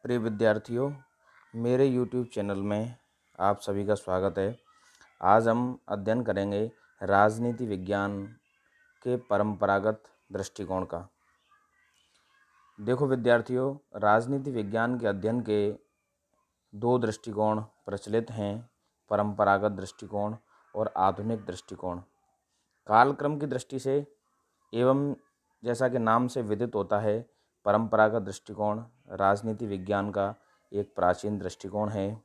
प्रिय विद्यार्थियों, मेरे YouTube चैनल में आप सभी का स्वागत है। आज हम अध्ययन करेंगे राजनीति विज्ञान के परंपरागत दृष्टिकोण का। देखो विद्यार्थियों, राजनीति विज्ञान के अध्ययन के दो दृष्टिकोण प्रचलित हैं, परंपरागत दृष्टिकोण और आधुनिक दृष्टिकोण। कालक्रम की दृष्टि से एवं जैसा कि नाम से विदित होता है, परंपरागत दृष्टिकोण राजनीति विज्ञान का एक प्राचीन दृष्टिकोण है।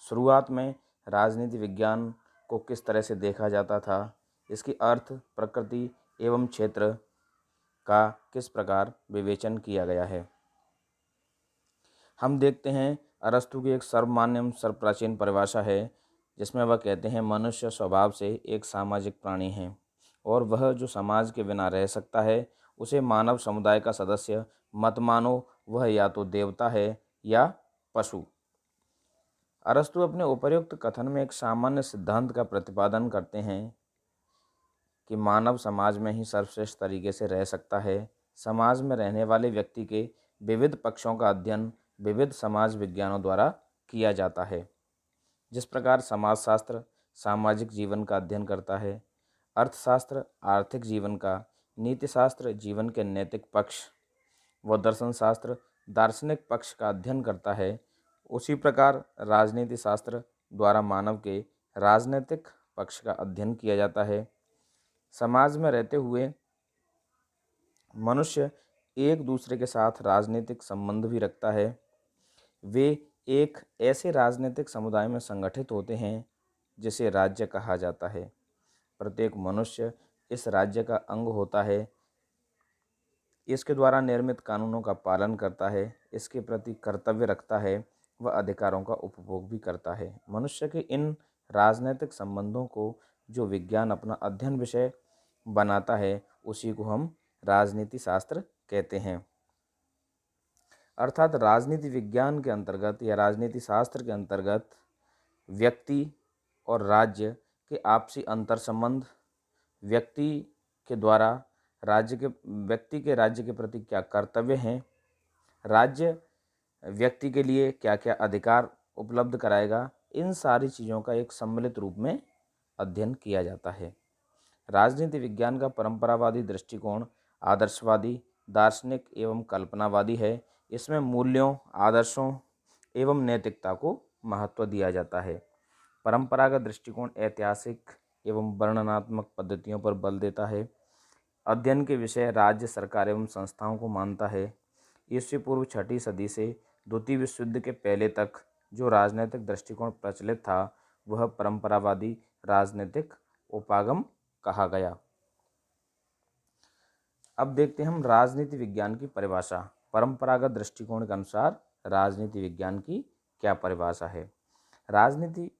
शुरुआत में राजनीति विज्ञान को किस तरह से देखा जाता था, इसकी अर्थ, प्रकृति एवं क्षेत्र का किस प्रकार विवेचन किया गया है। हम देखते हैं अरस्तु की एक सर्वमान्य सर्वप्राचीन परिभाषा है, जिसमें वह कहते हैं मनुष्य स्वभाव से एक सामाजिक प्राणी है और वह जो समाज के बिना रह सकता है उसे मानव समुदाय का सदस्य मत मानो, वह या तो देवता है या पशु। अरस्तु अपने उपर्युक्त कथन में एक सामान्य सिद्धांत का प्रतिपादन करते हैं कि मानव समाज में ही सर्वश्रेष्ठ तरीके से रह सकता है। समाज में रहने वाले व्यक्ति के विविध पक्षों का अध्ययन विविध समाज विज्ञानों द्वारा किया जाता है। जिस प्रकार समाजशास्त्र सामाजिक जीवन का अध्ययन करता है, अर्थशास्त्र आर्थिक जीवन का, नीतिशास्त्र जीवन के नैतिक पक्ष व दर्शनशास्त्र दार्शनिक पक्ष का अध्ययन करता है, उसी प्रकार राजनीति शास्त्र द्वारा मानव के राजनीतिक पक्ष का अध्ययन किया जाता है। समाज में रहते हुए मनुष्य एक दूसरे के साथ राजनीतिक संबंध भी रखता है। वे एक ऐसे राजनीतिक समुदाय में संगठित होते हैं जिसे राज्य कहा जाता है। प्रत्येक मनुष्य इस राज्य का अंग होता है, इसके द्वारा निर्मित कानूनों का पालन करता है, इसके प्रति कर्तव्य रखता है, वह अधिकारों का उपभोग भी करता है। मनुष्य के इन राजनीतिक संबंधों को जो विज्ञान अपना अध्ययन विषय बनाता है, उसी को हम राजनीति शास्त्र कहते हैं। अर्थात राजनीति विज्ञान के अंतर्गत या राजनीति शास्त्र के अंतर्गत व्यक्ति और राज्य के आपसी अंतर संबंध, व्यक्ति के द्वारा व्यक्ति के राज्य के प्रति क्या कर्तव्य हैं, राज्य व्यक्ति के लिए क्या क्या अधिकार उपलब्ध कराएगा, इन सारी चीज़ों का एक सम्मिलित रूप में अध्ययन किया जाता है। राजनीति विज्ञान का परंपरावादी दृष्टिकोण आदर्शवादी, दार्शनिक एवं कल्पनावादी है। इसमें मूल्यों, आदर्शों एवं नैतिकता को महत्व दिया जाता है। परंपरागत दृष्टिकोण ऐतिहासिक एवं वर्णनात्मक पद्धतियों पर बल देता है। अध्ययन के विषय राज्य, सरकार एवं संस्थाओं को मानता है। ईस्वी पूर्व 6वीं सदी से द्वितीय विश्व युद्ध के पहले तक जो राजनीतिक दृष्टिकोण प्रचलित था, वह परंपरावादी राजनीतिक उपागम कहा गया। अब देखते हैं हम राजनीति विज्ञान की परिभाषा। परंपरागत दृष्टिकोण के अनुसार राजनीति विज्ञान की क्या परिभाषा है। राजनीति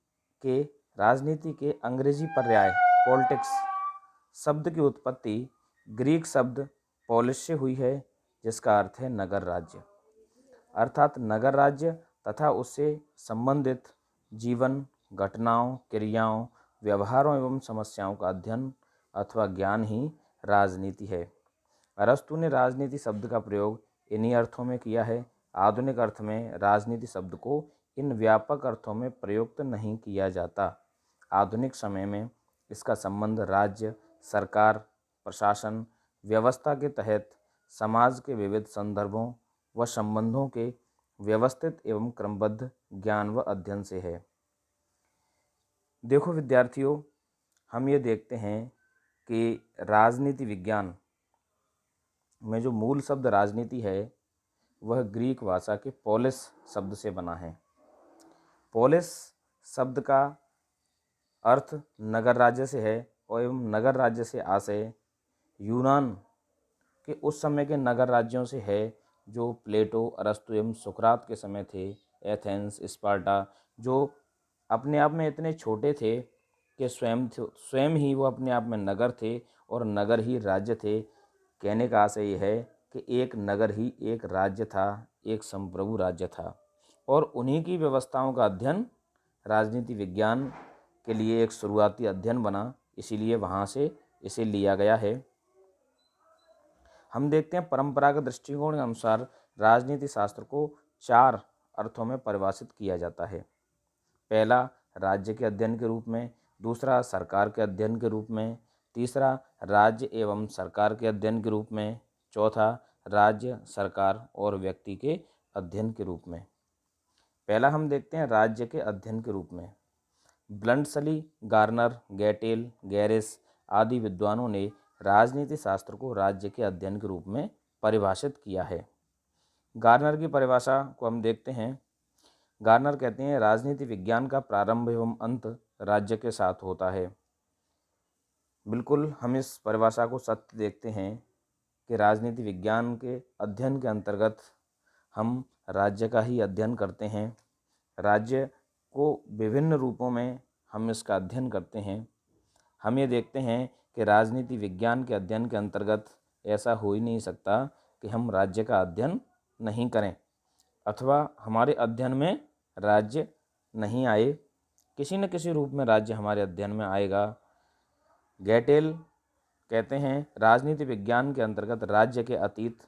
के अंग्रेजी पर्याय पॉलिटिक्स शब्द की उत्पत्ति ग्रीक शब्द पोलिस से हुई है, जिसका अर्थ है नगर राज्य। अर्थात नगर राज्य तथा उससे संबंधित जीवन, घटनाओं, क्रियाओं, व्यवहारों एवं समस्याओं का अध्ययन अथवा ज्ञान ही राजनीति है। अरस्तु ने राजनीति शब्द का प्रयोग इन्हीं अर्थों में किया है। आधुनिक अर्थ में राजनीति शब्द को इन व्यापक अर्थों में प्रयुक्त नहीं किया जाता। आधुनिक समय में इसका संबंध राज्य, सरकार, प्रशासन, व्यवस्था के तहत समाज के विविध संदर्भों व संबंधों के व्यवस्थित एवं क्रमबद्ध ज्ञान व अध्ययन से है। देखो विद्यार्थियों, हम ये देखते हैं कि राजनीति विज्ञान में जो मूल शब्द राजनीति है, वह ग्रीक भाषा के पोलिस शब्द से बना है। पोलिस शब्द का अर्थ नगर राज्य से है और एवं नगर राज्य से आशय यूनान के उस समय के नगर राज्यों से है, जो प्लेटो, अरस्तु एवं सुकरात के समय थे। एथेंस, स्पार्टा, जो अपने आप में इतने छोटे थे कि स्वयं ही वो अपने आप में नगर थे और नगर ही राज्य थे। कहने का आशय यह है कि एक नगर ही एक राज्य था, एक संप्रभु राज्य था, और उन्हीं की व्यवस्थाओं का अध्ययन राजनीति विज्ञान के लिए एक शुरुआती अध्ययन बना, इसीलिए वहाँ से इसे लिया गया है। हम देखते हैं परंपरागत दृष्टिकोण के अनुसार राजनीति शास्त्र को 4 अर्थों में परिभाषित किया जाता है। पहला राज्य के अध्ययन के रूप में, दूसरा सरकार के अध्ययन के रूप में, तीसरा राज्य एवं सरकार के अध्ययन के रूप में, चौथा राज्य, सरकार और व्यक्ति के अध्ययन के रूप में। पहला हम देखते हैं राज्य के अध्ययन के रूप में। ब्लंडसली, गार्नर, गैटेल, गैरिस आदि विद्वानों ने राजनीति शास्त्र को राज्य के अध्ययन के रूप में परिभाषित किया है। गार्नर की परिभाषा को हम देखते हैं। गार्नर कहते हैं राजनीति विज्ञान का प्रारंभ एवं अंत राज्य के साथ होता है। बिल्कुल हम इस परिभाषा को सत्य देखते हैं कि राजनीति विज्ञान के अध्ययन के अंतर्गत हम राज्य का ही अध्ययन करते हैं। राज्य को विभिन्न रूपों में हम इसका अध्ययन करते हैं। हम ये देखते हैं कि राजनीति विज्ञान के अध्ययन के अंतर्गत ऐसा हो ही नहीं सकता कि हम राज्य का अध्ययन नहीं करें अथवा हमारे अध्ययन में राज्य नहीं आए। किसी न किसी रूप में राज्य हमारे अध्ययन में आएगा। गैटेल कहते हैं राजनीति विज्ञान के अंतर्गत राज्य के अतीत,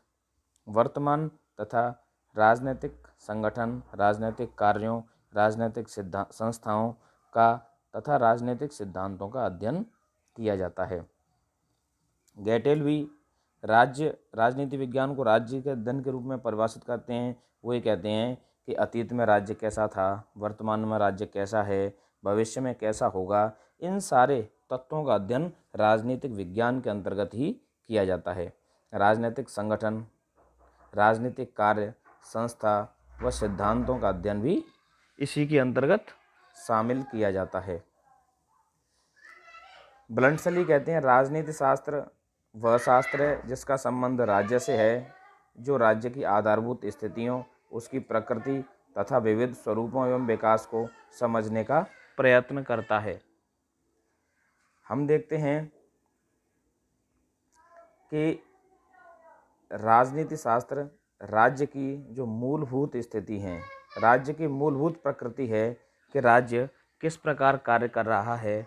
वर्तमान तथा राजनीतिक संगठन, राजनीतिक कार्यों, राजनीतिक संस्थाओं का तथा राजनीतिक सिद्धांतों का अध्ययन किया जाता है। गैटेल भी राजनीति विज्ञान को राज्य के अध्ययन के रूप में परिभाषित करते हैं। वो ये कहते हैं कि अतीत में राज्य कैसा था, वर्तमान में राज्य कैसा है, भविष्य में कैसा होगा, इन सारे तत्वों का अध्ययन राजनीतिक विज्ञान के अंतर्गत ही किया जाता है। राजनीतिक संगठन, राजनीतिक कार्य, संस्था व सिद्धांतों का अध्ययन भी इसी के अंतर्गत शामिल किया जाता है। ब्लंडसली कहते हैं राजनीति शास्त्र वह शास्त्र है जिसका संबंध राज्य से है, जो राज्य की आधारभूत स्थितियों, उसकी प्रकृति तथा विविध स्वरूपों एवं विकास को समझने का प्रयत्न करता है। हम देखते हैं कि राजनीति शास्त्र राज्य की जो मूलभूत स्थिति है, राज्य की मूलभूत प्रकृति है कि राज्य किस प्रकार कार्य कर रहा है,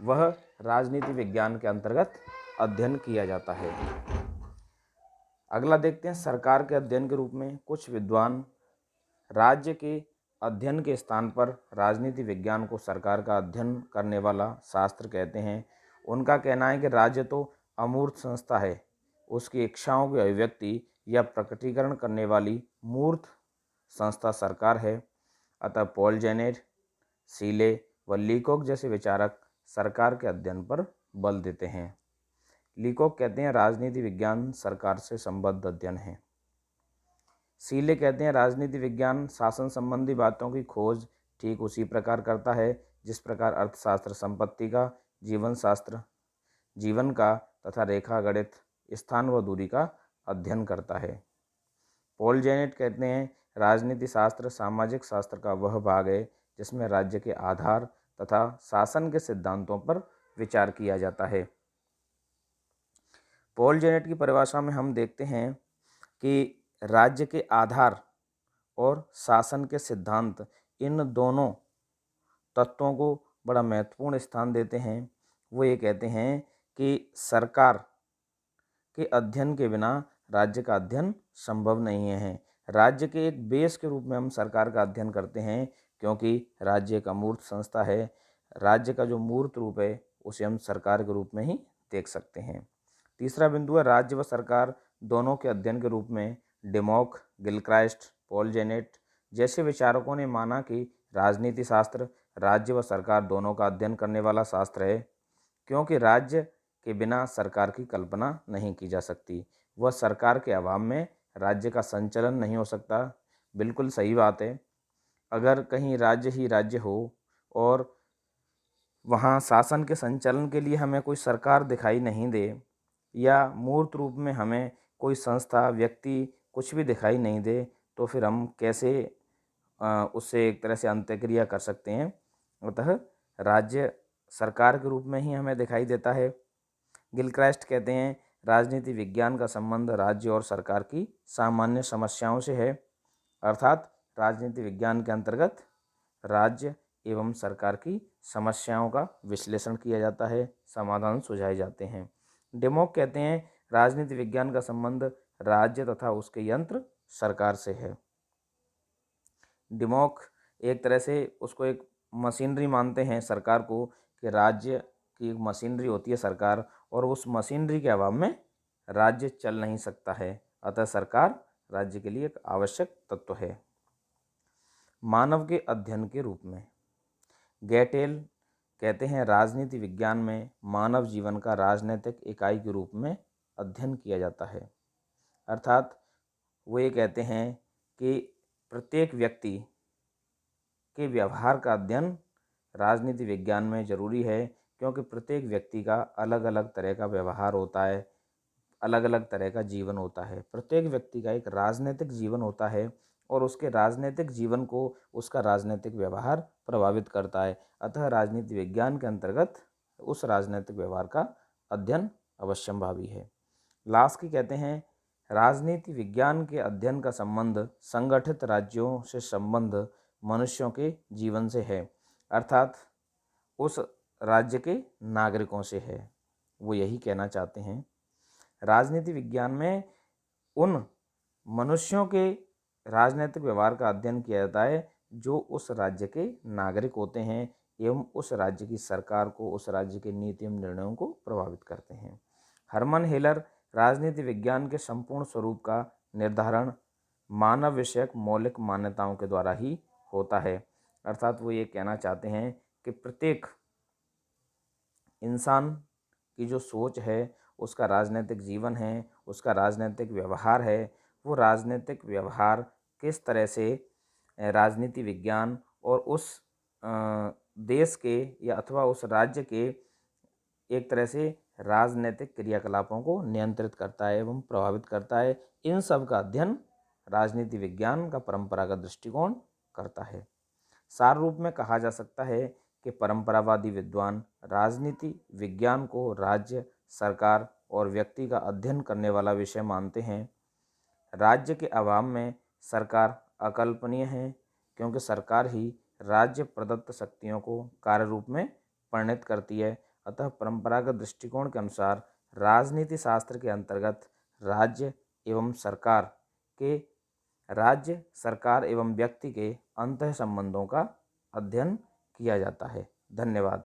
वह राजनीति विज्ञान के अंतर्गत अध्ययन किया जाता है। अगला देखते हैं सरकार के अध्ययन के रूप में। कुछ विद्वान राज्य के अध्ययन के स्थान पर राजनीति विज्ञान को सरकार का अध्ययन करने वाला शास्त्र कहते हैं। उनका कहना है कि राज्य तो अमूर्त संस्था है, उसकी इच्छाओं की अभिव्यक्ति या प्रकटीकरण करने वाली मूर्त संस्था सरकार है। अतः पॉल जेनेट, सीले व लीकोक जैसे विचारक सरकार के अध्ययन पर बल देते हैं। लीकोक कहते हैं राजनीति विज्ञान सरकार से संबद्ध अध्ययन है। सीले कहते हैं राजनीति विज्ञान शासन संबंधी बातों की खोज ठीक उसी प्रकार करता है जिस प्रकार अर्थशास्त्र संपत्ति का, जीवन शास्त्र जीवन का तथा रेखा गणित स्थान व दूरी का अध्ययन करता है। पॉल जेनेट कहते हैं राजनीति शास्त्र सामाजिक शास्त्र का वह भाग है जिसमें राज्य के आधार तथा शासन के सिद्धांतों पर विचार किया जाता है। पॉल जेनेट की परिभाषा में हम देखते हैं कि राज्य के आधार और शासन के सिद्धांत इन दोनों तत्वों को बड़ा महत्वपूर्ण स्थान देते हैं। वो ये कहते हैं कि सरकार के अध्ययन के बिना राज्य का अध्ययन संभव नहीं है। राज्य के एक बेस के रूप में हम सरकार का अध्ययन करते हैं क्योंकि राज्य एक अमूर्त संस्था है। राज्य का जो मूर्त रूप है उसे हम सरकार के रूप में ही देख सकते हैं। तीसरा बिंदु है राज्य व सरकार दोनों के अध्ययन के रूप में। डेमोक, गिलक्राइस्ट, पॉल जेनेट जैसे विचारकों ने माना कि राजनीति शास्त्र राज्य व सरकार दोनों का अध्ययन करने वाला शास्त्र है, क्योंकि राज्य के बिना सरकार की कल्पना नहीं की जा सकती। वह सरकार के अभाव में राज्य का संचालन नहीं हो सकता। बिल्कुल सही बात है। अगर कहीं राज्य ही राज्य हो और वहाँ शासन के संचालन के लिए हमें कोई सरकार दिखाई नहीं दे या मूर्त रूप में हमें कोई संस्था, व्यक्ति कुछ भी दिखाई नहीं दे, तो फिर हम कैसे उससे एक तरह से अंत्यक्रिया कर सकते हैं। अतः राज्य सरकार के रूप में ही हमें दिखाई देता है। गिलक्राइस्ट कहते हैं राजनीति विज्ञान का संबंध राज्य और सरकार की सामान्य समस्याओं से है, अर्थात राजनीति विज्ञान के अंतर्गत राज्य एवं सरकार की समस्याओं का विश्लेषण किया जाता है, समाधान सुझाए जाते हैं। डेमोक कहते हैं राजनीति विज्ञान का संबंध राज्य तथा उसके यंत्र सरकार से है। डिमोक एक तरह से उसको एक मशीनरी मानते हैं सरकार को, कि राज्य की एक मशीनरी होती है सरकार, और उस मशीनरी के अभाव में राज्य चल नहीं सकता है। अतः सरकार राज्य के लिए एक आवश्यक तत्व है। मानव के अध्ययन के रूप में गैटेल कहते हैं, राजनीति विज्ञान में मानव जीवन का राजनीतिक इकाई के रूप में अध्ययन किया जाता है। अर्थात वो ये कहते हैं कि प्रत्येक व्यक्ति के व्यवहार का अध्ययन राजनीति विज्ञान में ज़रूरी है, क्योंकि प्रत्येक व्यक्ति का अलग अलग तरह का व्यवहार होता है, अलग अलग तरह का जीवन होता है। प्रत्येक व्यक्ति का एक राजनीतिक जीवन होता है और उसके राजनीतिक जीवन को उसका राजनीतिक व्यवहार प्रभावित करता है। अतः राजनीति विज्ञान के अंतर्गत उस राजनीतिक व्यवहार का अध्ययन अवश्यंभावी है। लास्की कहते हैं, राजनीति विज्ञान के अध्ययन का संबंध संगठित राज्यों से संबंध मनुष्यों के जीवन से है, अर्थात उस राज्य के नागरिकों से है। वो यही कहना चाहते हैं। राजनीति विज्ञान में उन मनुष्यों के राजनीतिक व्यवहार का अध्ययन किया जाता है जो उस राज्य के नागरिक होते हैं एवं उस राज्य की सरकार को, उस राज्य के नीति एवं निर्णयों को प्रभावित करते हैं। हरमन हेलर राजनीति विज्ञान के संपूर्ण स्वरूप का निर्धारण मानव विषयक मौलिक मान्यताओं के द्वारा ही होता है। अर्थात वो ये कहना चाहते हैं कि प्रत्येक इंसान की जो सोच है, उसका राजनीतिक जीवन है, उसका राजनीतिक व्यवहार है, वो राजनीतिक व्यवहार किस तरह से राजनीति विज्ञान और उस देश के या अथवा उस राज्य के एक तरह से राजनीतिक क्रियाकलापों को नियंत्रित करता है एवं प्रभावित करता है। इन सब का अध्ययन राजनीति विज्ञान का परंपरागत दृष्टिकोण करता है। सार रूप में कहा जा सकता है कि परंपरावादी विद्वान राजनीति विज्ञान को राज्य, सरकार और व्यक्ति का अध्ययन करने वाला विषय मानते हैं। राज्य के अभाव में सरकार अकल्पनीय है, क्योंकि सरकार ही राज्य प्रदत्त शक्तियों को कार्य रूप में परिणत करती है। अतः परंपरागत दृष्टिकोण के अनुसार राजनीति शास्त्र के अंतर्गत राज्य सरकार एवं व्यक्ति के अंतः संबंधों का अध्ययन किया जाता है। धन्यवाद।